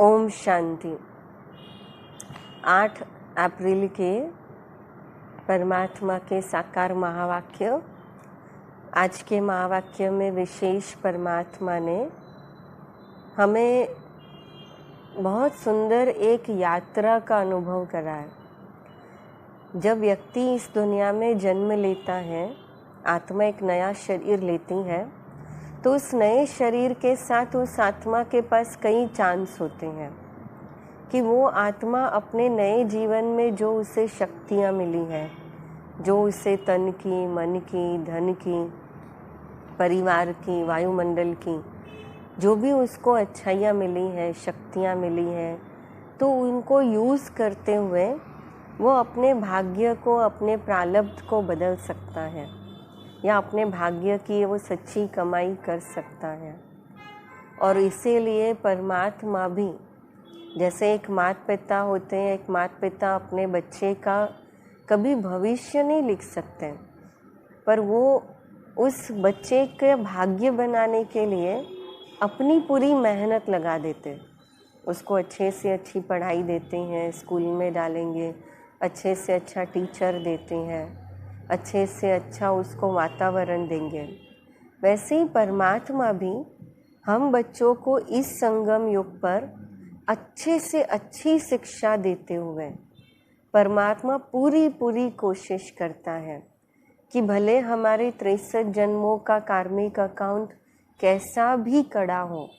ओम शांति। 8 अप्रैल के परमात्मा के साकार महावाक्य। आज के महावाक्य में विशेष परमात्मा ने हमें बहुत सुंदर एक यात्रा का अनुभव कराया। जब व्यक्ति इस दुनिया में जन्म लेता है, आत्मा एक नया शरीर लेती है, तो उस नए शरीर के साथ उस आत्मा के पास कई चांस होते हैं कि वो आत्मा अपने नए जीवन में जो उसे शक्तियाँ मिली हैं, जो उसे तन की, मन की, धन की, परिवार की, वायुमंडल की, जो भी उसको अच्छाइयाँ मिली हैं, शक्तियाँ मिली हैं, तो उनको यूज़ करते हुए वो अपने भाग्य को, अपने प्रारब्ध को बदल सकता है या अपने भाग्य की वो सच्ची कमाई कर सकता है। और इसीलिए परमात्मा भी, जैसे एक माता पिता होते हैं, एक माता पिता अपने बच्चे का कभी भविष्य नहीं लिख सकते, पर वो उस बच्चे के भाग्य बनाने के लिए अपनी पूरी मेहनत लगा देते। उसको अच्छे से अच्छी पढ़ाई देते हैं, स्कूल में डालेंगे, अच्छे से अच्छा टीचर देते हैं, अच्छे से अच्छा उसको वातावरण देंगे। वैसे ही परमात्मा भी हम बच्चों को इस संगम युग पर अच्छे से अच्छी शिक्षा देते हुए परमात्मा पूरी कोशिश करता है कि भले हमारे 63 जन्मों का कार्मिक अकाउंट कैसा भी कड़ा हो,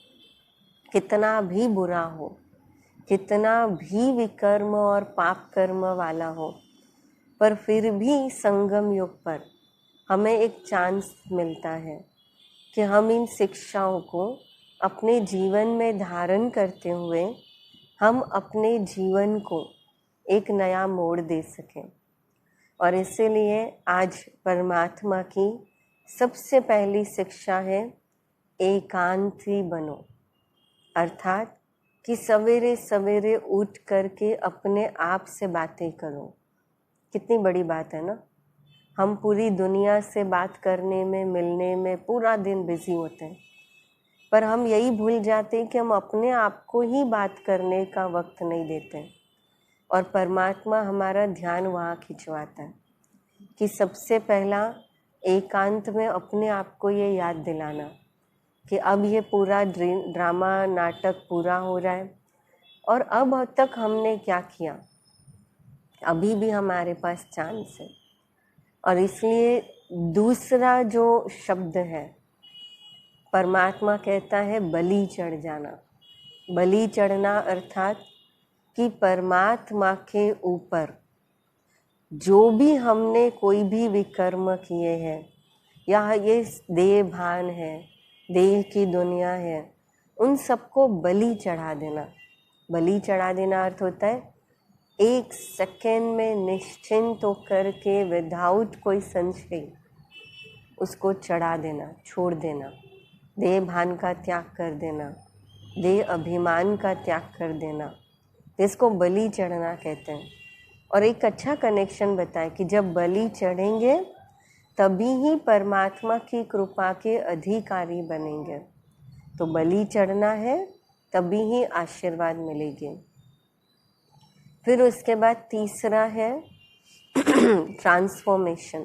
कितना भी बुरा हो, कितना भी विकर्म और पाप कर्म वाला हो, पर फिर भी संगम युग पर हमें एक चांस मिलता है कि हम इन शिक्षाओं को अपने जीवन में धारण करते हुए हम अपने जीवन को एक नया मोड़ दे सकें। और इसीलिए आज परमात्मा की सबसे पहली शिक्षा है एकांती बनो, अर्थात कि सवेरे सवेरे उठ करके अपने आप से बातें करो। कितनी बड़ी बात है ना। हम पूरी दुनिया से बात करने में, मिलने में पूरा दिन बिजी होते हैं, पर हम यही भूल जाते हैं कि हम अपने आप को ही बात करने का वक्त नहीं देते। और परमात्मा हमारा ध्यान वहाँ खिंचवाता है कि सबसे पहला एकांत में अपने आप को ये याद दिलाना कि अब ये पूरा ड्रामा नाटक पूरा हो रहा है और अब तक हमने क्या किया, अभी भी हमारे पास चांस है। और इसलिए दूसरा जो शब्द है, परमात्मा कहता है बलि चढ़ जाना। बलि चढ़ना अर्थात कि परमात्मा के ऊपर जो भी हमने कोई भी विकर्म किए हैं या ये देह भान है, देह की दुनिया है, उन सबको बलि चढ़ा देना। बलि चढ़ा देना अर्थ होता है एक सेकेंड में निश्चिंत होकर के विदाउट कोई संशय उसको चढ़ा देना, छोड़ देना, देह भान का त्याग कर देना, देह अभिमान का त्याग कर देना, इसको बलि चढ़ना कहते हैं। और एक अच्छा कनेक्शन बताए कि जब बलि चढ़ेंगे तभी ही परमात्मा की कृपा के अधिकारी बनेंगे। तो बलि चढ़ना है तभी ही आशीर्वाद मिलेगी। फिर उसके बाद तीसरा है ट्रांसफॉर्मेशन।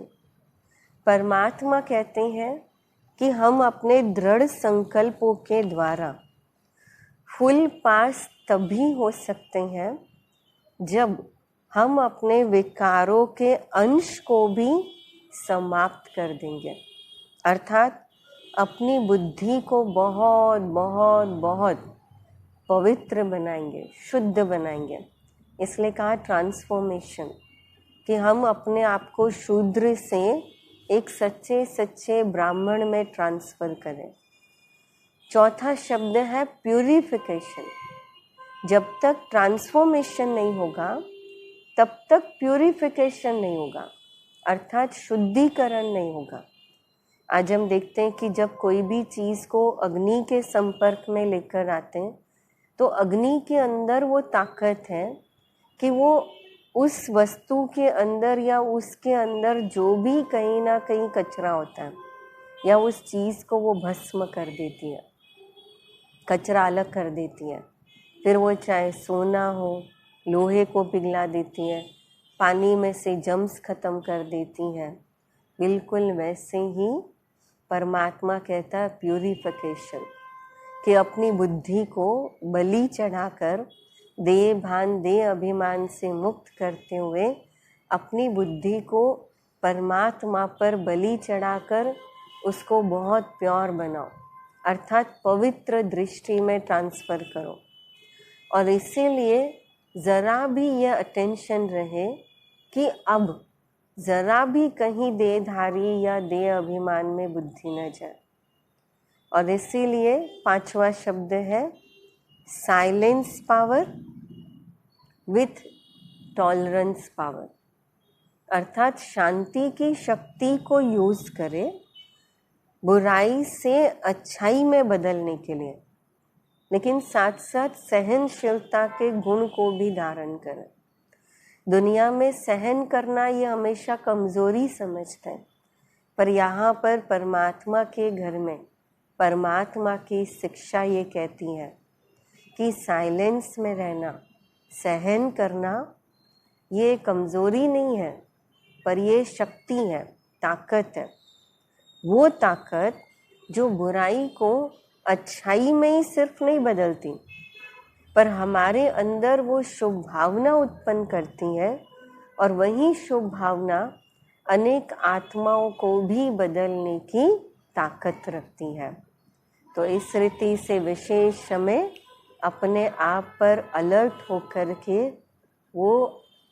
परमात्मा कहते हैं कि हम अपने दृढ़ संकल्पों के द्वारा फुल पास तभी हो सकते हैं जब हम अपने विकारों के अंश को भी समाप्त कर देंगे, अर्थात अपनी बुद्धि को बहुत बहुत बहुत पवित्र बनाएंगे, शुद्ध बनाएंगे। इसलिए कहा ट्रांसफॉर्मेशन, कि हम अपने आप को शूद्र से एक सच्चे सच्चे ब्राह्मण में ट्रांसफर करें। चौथा शब्द है प्यूरिफिकेशन। जब तक ट्रांसफॉर्मेशन नहीं होगा तब तक प्यूरिफिकेशन नहीं होगा, अर्थात शुद्धिकरण नहीं होगा। आज हम देखते हैं कि जब कोई भी चीज़ को अग्नि के संपर्क में लेकर आते हैं तो अग्नि के अंदर वो ताकत है कि वो उस वस्तु के अंदर या उसके अंदर जो भी कहीं ना कहीं कचरा होता है या उस चीज़ को वो भस्म कर देती है, कचरा अलग कर देती है। फिर वो चाहे सोना हो, लोहे को पिघला देती हैं, पानी में से जम्स खत्म कर देती हैं। बिल्कुल वैसे ही परमात्मा कहता है प्यूरिफिकेशन, कि अपनी बुद्धि को बलि चढ़ाकर देह भान देह अभिमान से मुक्त करते हुए अपनी बुद्धि को परमात्मा पर बलि चढ़ाकर उसको बहुत प्योर बनाओ, अर्थात पवित्र दृष्टि में ट्रांसफ़र करो। और इसीलिए ज़रा भी यह अटेंशन रहे कि अब ज़रा भी कहीं देहधारी या देह अभिमान में बुद्धि न जाए। और इसीलिए 5वां शब्द है silence power with tolerance power, अर्थात शांति की शक्ति को यूज़ करे बुराई से अच्छाई में बदलने के लिए, लेकिन साथ साथ सहनशीलता के गुण को भी धारण करें। दुनिया में सहन करना ये हमेशा कमज़ोरी समझते हैं, पर यहाँ पर परमात्मा के घर में परमात्मा की शिक्षा ये कहती है कि साइलेंस में रहना, सहन करना ये कमज़ोरी नहीं है, पर ये शक्ति है, ताकत है। वो ताकत जो बुराई को अच्छाई में ही सिर्फ नहीं बदलती, पर हमारे अंदर वो शुभ भावना उत्पन्न करती है, और वही शुभ भावना अनेक आत्माओं को भी बदलने की ताकत रखती है। तो इस रीति से विशेष हमें अपने आप पर अलर्ट होकर के वो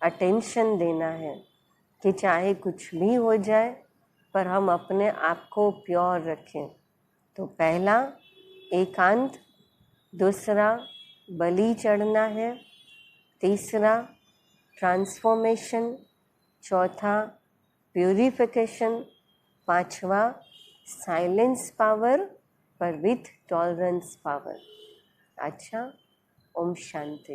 अटेंशन देना है कि चाहे कुछ भी हो जाए, पर हम अपने आप को प्योर रखें। तो पहला एकांत, दूसरा बलि चढ़ना है, तीसरा ट्रांसफॉर्मेशन, चौथा प्यूरिफिकेशन, पांचवा साइलेंस पावर पर विथ टॉलरेंस पावर। अच्छा, ओम शांति।